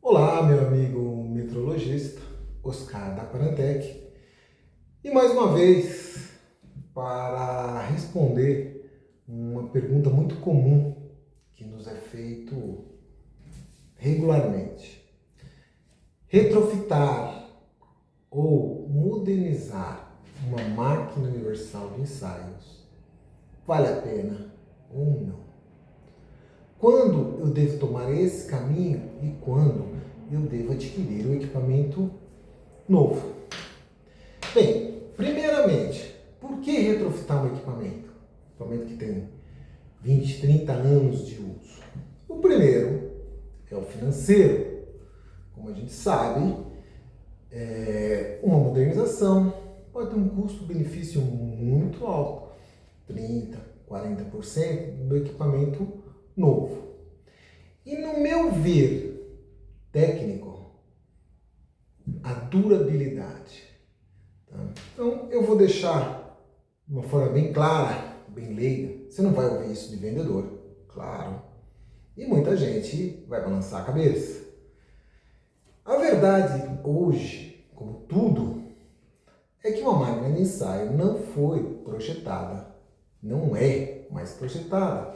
Olá, meu amigo meteorologista, Oscar da Quarantec, e mais uma vez para responder uma pergunta muito comum que nos é feito regularmente. Retrofitar ou modernizar uma máquina universal de ensaios vale a pena ou não? Quando eu devo tomar esse caminho e quando eu devo adquirir um equipamento novo? Bem, primeiramente, por que retrofitar um equipamento? Equipamento que tem 20, 30 anos de uso. O primeiro é o financeiro. Como a gente sabe, uma modernização pode ter um custo-benefício muito alto, 30, 40% do equipamento novo. E no meu ver técnico, a durabilidade. Tá? Então eu vou deixar de uma forma bem clara, bem leiga. Você não vai ouvir isso de vendedor, claro. E muita gente vai balançar a cabeça. A verdade hoje, como tudo, é que uma máquina de ensaio não foi projetada, não é mais projetada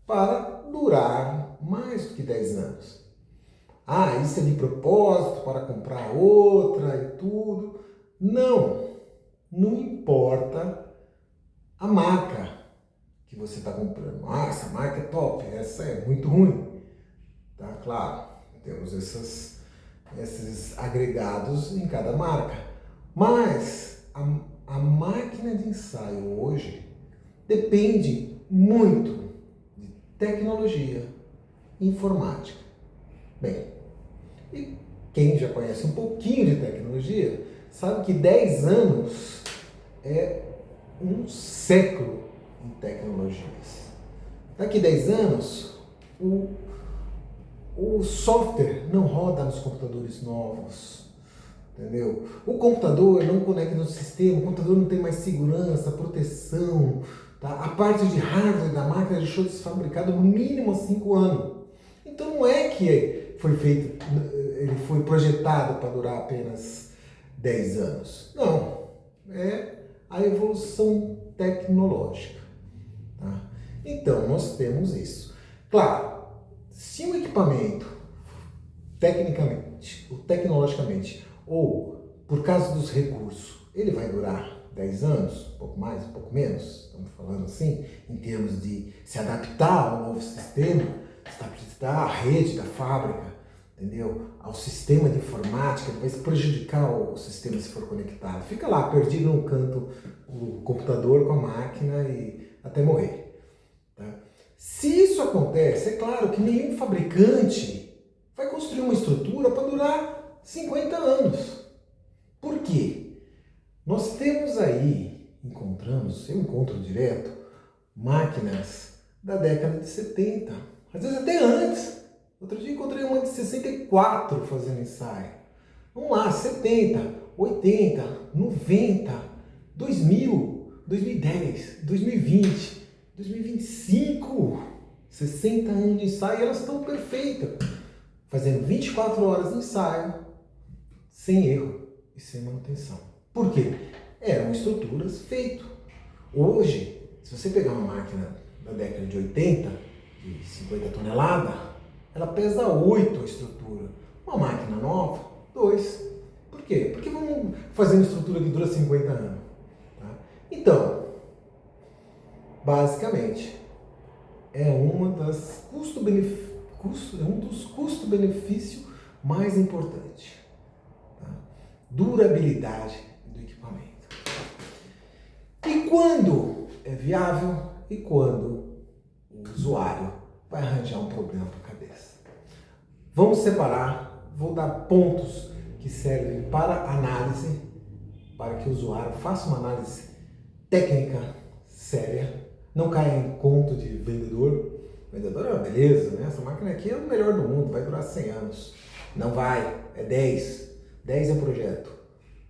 para durar mais do que 10 anos. Ah, isso é de propósito para comprar outra e tudo. Não importa a marca que você está comprando. Ah, essa marca é top, essa é muito ruim. Tá claro, temos esses agregados em cada marca. Mas a máquina de ensaio hoje depende muito de tecnologia e informática. Bem, e quem já conhece um pouquinho de tecnologia sabe que 10 anos é um século em tecnologias. Daqui 10 anos, o software não roda nos computadores novos, entendeu? O computador não conecta no sistema, o computador não tem mais segurança, proteção, tá? A parte de hardware da máquina deixou de ser fabricada no mínimo há 5 anos. Então não é que foi feito, ele foi projetado para durar apenas 10 anos. Não, é a evolução tecnológica. Tá? Então nós temos isso. Claro, se o equipamento, tecnicamente ou tecnologicamente, ou por causa dos recursos, ele vai durar 10 anos, um pouco mais, um pouco menos, estamos falando assim, em termos de se adaptar ao novo sistema, se adaptar à rede da fábrica, entendeu? Ao sistema de informática, ele vai se prejudicar o sistema se for conectado. Fica lá, perdido no canto, o computador com a máquina e até morrer. Tá? Se isso acontece, é claro que nenhum fabricante vai construir uma estrutura para durar 50 anos. Por quê? Nós temos aí, eu encontro direto, máquinas da década de 70, às vezes até antes. Outro dia encontrei uma de 64 fazendo ensaio. Vamos lá, 70, 80, 90, 2000, 2010, 2020, 2025, 60 anos de ensaio e elas estão perfeitas. Fazendo 24 horas de ensaio, sem erro e sem manutenção. Por quê? Eram estruturas feitas. Hoje, se você pegar uma máquina da década de 80, de 50 toneladas, ela pesa 8 a estrutura. Uma máquina nova, 2. Por quê? Porque vamos fazer uma estrutura que dura 50 anos. Tá? Então, basicamente, é uma das um dos custo-benefício mais importantes. Tá? Durabilidade do equipamento. E quando é viável e quando o usuário vai arranjar um problema para a cabeça. Vamos separar, vou dar pontos que servem para análise, para que o usuário faça uma análise técnica séria, não caia em conto de vendedor. Vendedor é uma beleza, né? Essa máquina aqui é o melhor do mundo, vai durar 100 anos. Não vai, é 10. 10 é o projeto,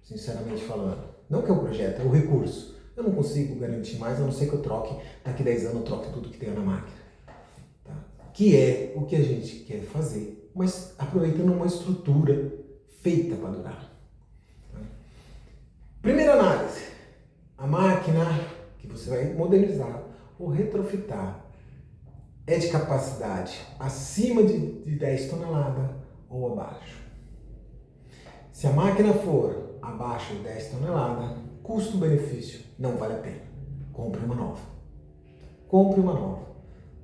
sinceramente falando. Não que é o projeto, é o recurso. Eu não consigo garantir mais, a não ser que eu troque, daqui 10 anos eu troque tudo que tem na máquina. Tá? Que é o que a gente quer fazer mas aproveitando uma estrutura feita para durar. Primeira análise: a máquina que você vai modernizar ou retrofitar é de capacidade acima de 10 toneladas ou abaixo. Se a máquina for abaixo de 10 toneladas, custo-benefício não vale a pena. Compre uma nova. Compre uma nova.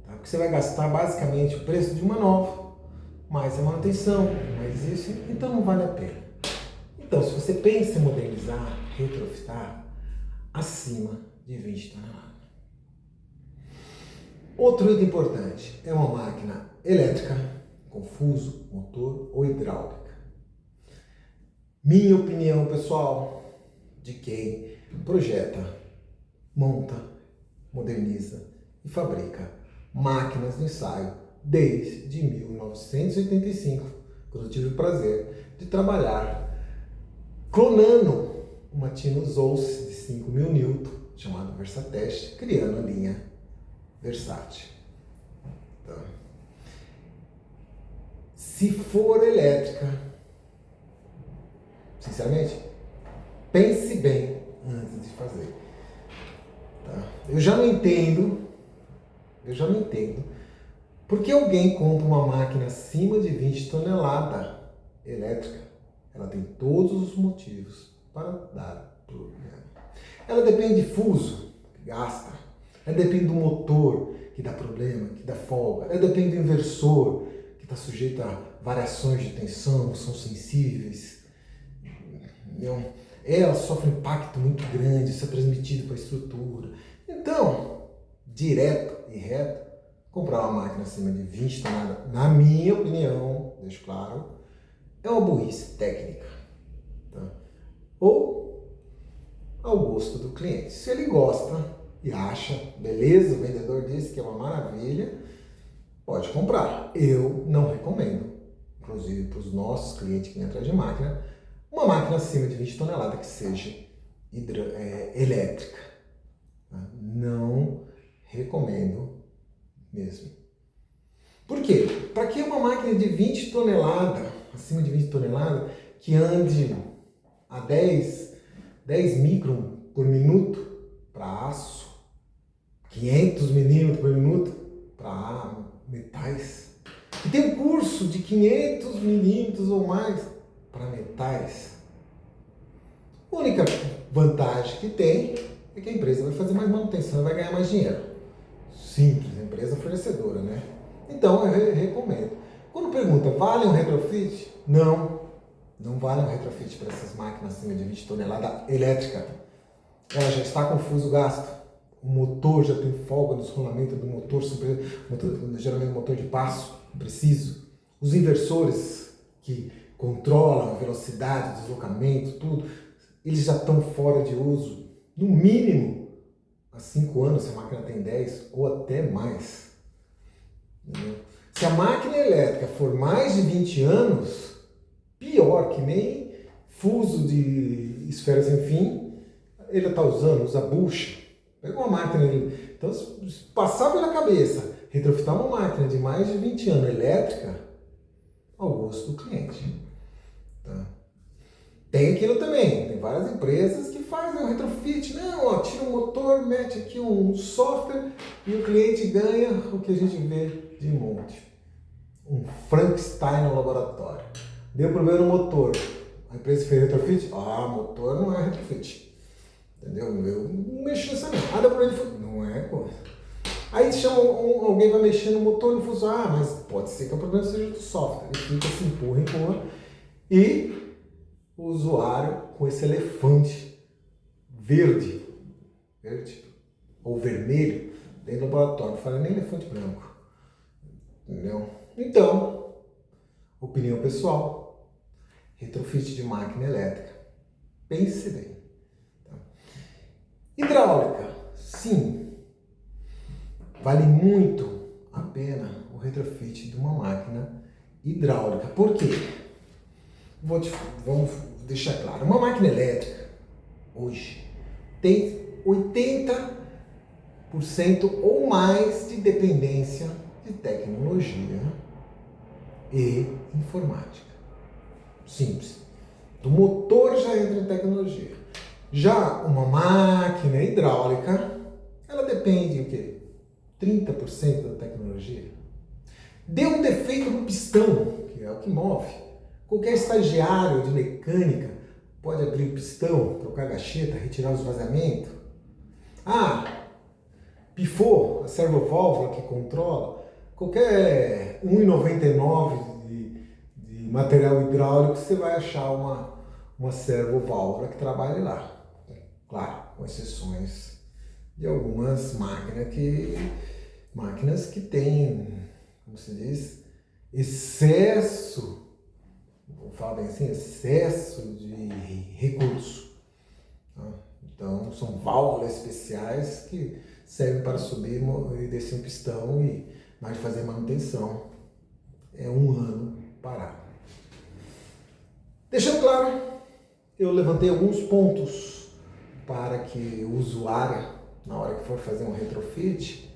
Tá? Porque você vai gastar basicamente o preço de uma nova, mais a manutenção, mais isso, então não vale a pena. Então, se você pensa em modernizar, retrofitar, acima de 20 toneladas. Outro item importante é uma máquina elétrica, com fuso, motor ou hidráulica. Minha opinião pessoal, de quem projeta, monta, moderniza e fabrica máquinas de ensaio desde 1985, quando eu tive o prazer de trabalhar clonando uma Tinus Olce de 5.000 Newton, chamada Versatest, criando a linha Versátil. Então, se for elétrica, sinceramente, pense bem antes de fazer. Tá? Eu já não entendo porque alguém compra uma máquina acima de 20 toneladas elétrica. Ela tem todos os motivos para dar problema. Ela depende de fuso, que gasta. Ela depende do motor, que dá problema, que dá folga. Ela depende do inversor, que está sujeito a variações de tensão, são sensíveis. Ela sofre um impacto muito grande, isso é transmitido para a estrutura. Então, direto e reto, comprar uma máquina acima de 20 toneladas, na minha opinião, deixo claro, é uma burrice técnica. Tá? Ou ao gosto do cliente. Se ele gosta e acha, beleza, o vendedor disse que é uma maravilha, pode comprar. Eu não recomendo, inclusive para os nossos clientes que vêm atrás de máquina, uma máquina acima de 20 toneladas que seja elétrica. Tá? Não recomendo mesmo. Por quê? Para que uma máquina de 20 toneladas, acima de 20 toneladas, que ande a 10 micron por minuto para aço, 500 milímetros por minuto para metais, e tem um curso de 500 milímetros ou mais para metais. A única vantagem que tem é que a empresa vai fazer mais manutenção e vai ganhar mais dinheiro. Simples, empresa fornecedora, né? Então eu recomendo. Quando pergunta, vale um retrofit? Não vale um retrofit para essas máquinas acima de 20 toneladas elétrica. Ela já está com fuso gasto. O motor já tem folga no rolamento do motor, geralmente motor de passo, preciso. Os inversores que controlam a velocidade, deslocamento, tudo, eles já estão fora de uso. No mínimo, há 5 anos, se a máquina tem 10 ou até mais. Entendeu? Se a máquina elétrica for mais de 20 anos, pior, que nem fuso de esfera sem fim, ele está usando, usa bucha. Pega uma máquina, então se passar pela cabeça, retrofitar uma máquina de mais de 20 anos elétrica, ao gosto do cliente. Tá? Tem aquilo também, tem várias empresas que fazem um retrofit, não, ó, tira o motor, mete aqui um software e o cliente ganha o que a gente vê de monte. Um Frankenstein no laboratório. Deu problema no motor. A empresa fez retrofit? Ah, motor não é retrofit. Entendeu? Eu não mexi nessa não. Ah, deu problema, não é coisa. Aí chama alguém vai mexer no motor e no fuso. Ah, mas pode ser que o problema seja do software. Ele fica assim, empurra. E o usuário com esse elefante verde ou vermelho dentro do laboratório. Não fala nem elefante branco. Entendeu? Então, opinião pessoal, retrofit de máquina elétrica. Pense bem. Tá? Hidráulica, sim, vale muito a pena o retrofit de uma máquina hidráulica. Por quê? Vamos deixar claro. Uma máquina elétrica, hoje, tem 80% ou mais de dependência de tecnologia e informática. Simples. Do motor já entra em tecnologia. Já uma máquina hidráulica, ela depende o quê? 30% da tecnologia. Deu um defeito no pistão, que é o que move. Qualquer estagiário de mecânica pode abrir o pistão, trocar a gacheta, retirar os vazamentos. Pifou a servoválvula que controla. Qualquer 1,99 de material hidráulico, você vai achar uma servoválvula que trabalhe lá. Claro, com exceções de algumas máquinas que têm, como se diz, excesso, vou falar bem assim, excesso de recurso. Então, são válvulas especiais que servem para subir e descer um pistão e na hora de fazer manutenção é 1 ano parado. Deixando claro, eu levantei alguns pontos para que o usuário, na hora que for fazer um retrofit,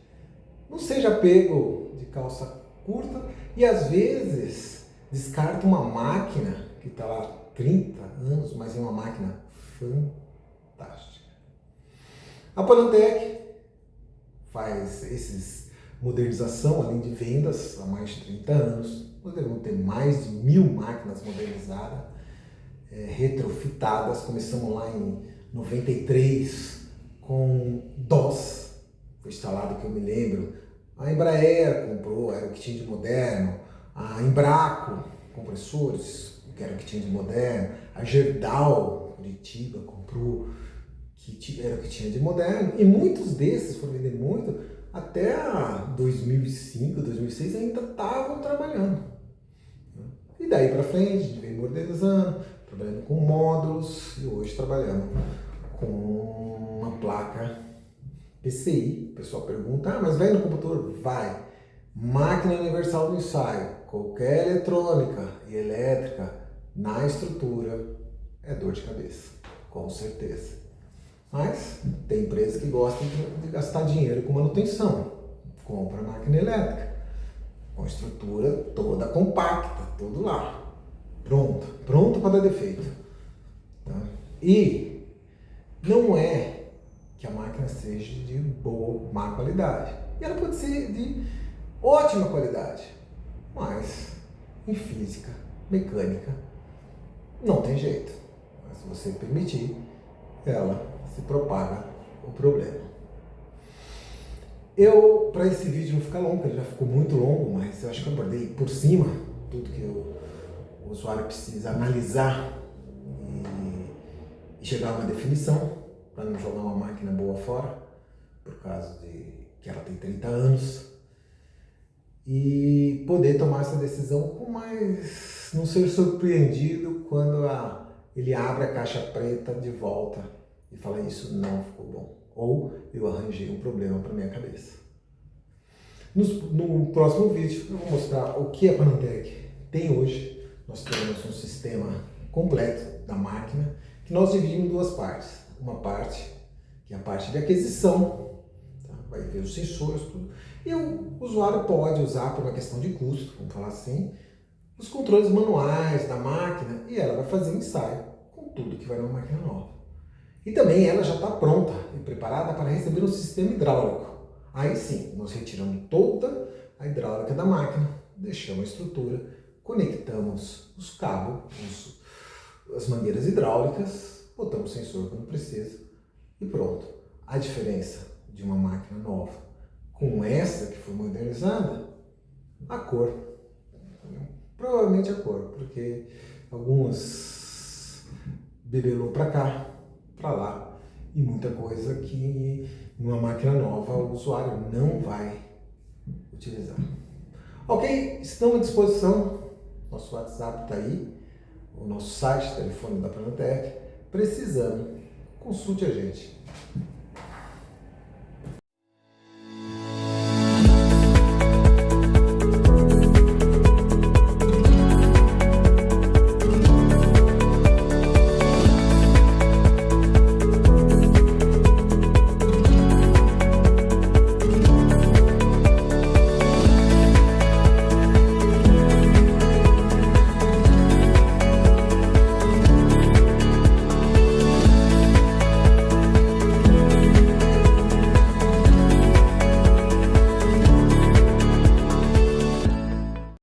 não seja pego de calça curta e às vezes descarta uma máquina que está lá há 30 anos, mas é uma máquina fantástica. A Panantec faz esses modernização, além de vendas, há mais de 30 anos. Nós devemos ter mais de 1000 máquinas modernizadas, retrofitadas. Começamos lá em 93 com DOS, foi instalado, que eu me lembro. A Embraer comprou, era o que tinha de moderno. A Embraco, compressores, que era o que tinha de moderno. A Gerdau, Curitiba, comprou, que era o que tinha de moderno. E muitos desses foram vendendo muito, até 2005, 2006 ainda estavam trabalhando. E daí para frente, a gente veio modernizando, trabalhando com módulos e hoje trabalhando com uma placa PCI. O pessoal pergunta, mas vai no computador? Vai. Máquina universal do ensaio, qualquer eletrônica e elétrica na estrutura é dor de cabeça, com certeza. Mas tem empresas que gostam de gastar dinheiro com manutenção. Compra máquina elétrica, com estrutura toda compacta, tudo lá. Pronto para dar defeito. Tá? E não é que a máquina seja de má qualidade. E ela pode ser de ótima qualidade. Mas em física, mecânica, não tem jeito. Mas se você permitir, ela se propaga o problema. Para esse vídeo não ficar longo, ele já ficou muito longo, mas eu acho que eu abordei por cima tudo que o usuário precisa analisar e chegar a uma definição, para não jogar uma máquina boa fora, por causa de que ela tem 30 anos, e poder tomar essa decisão com mais, não ser surpreendido quando ele abre a caixa preta de volta e fala, isso não ficou bom, ou eu arranjei um problema para minha cabeça. No próximo vídeo eu vou mostrar o que a Panantec tem hoje. Nós temos um sistema completo da máquina que nós dividimos em 2 partes. Uma parte que é a parte de aquisição, tá? Vai ver os sensores, tudo. E o usuário pode usar, por uma questão de custo, vamos falar assim, os controles manuais da máquina e ela vai fazer um ensaio com tudo que vai numa máquina nova. E também ela já está pronta e preparada para receber um sistema hidráulico. Aí sim, nós retiramos toda a hidráulica da máquina, deixamos a estrutura, conectamos os cabos, as mangueiras hidráulicas, botamos o sensor quando precisa e pronto. A diferença de uma máquina nova com essa que foi modernizada, a cor. Provavelmente a cor, porque algumas bebelou para cá, para lá, e muita coisa que numa máquina nova o usuário não vai utilizar. Ok, estamos à disposição, nosso WhatsApp está aí, o nosso site, telefone da Panantec. Precisando, consulte a gente.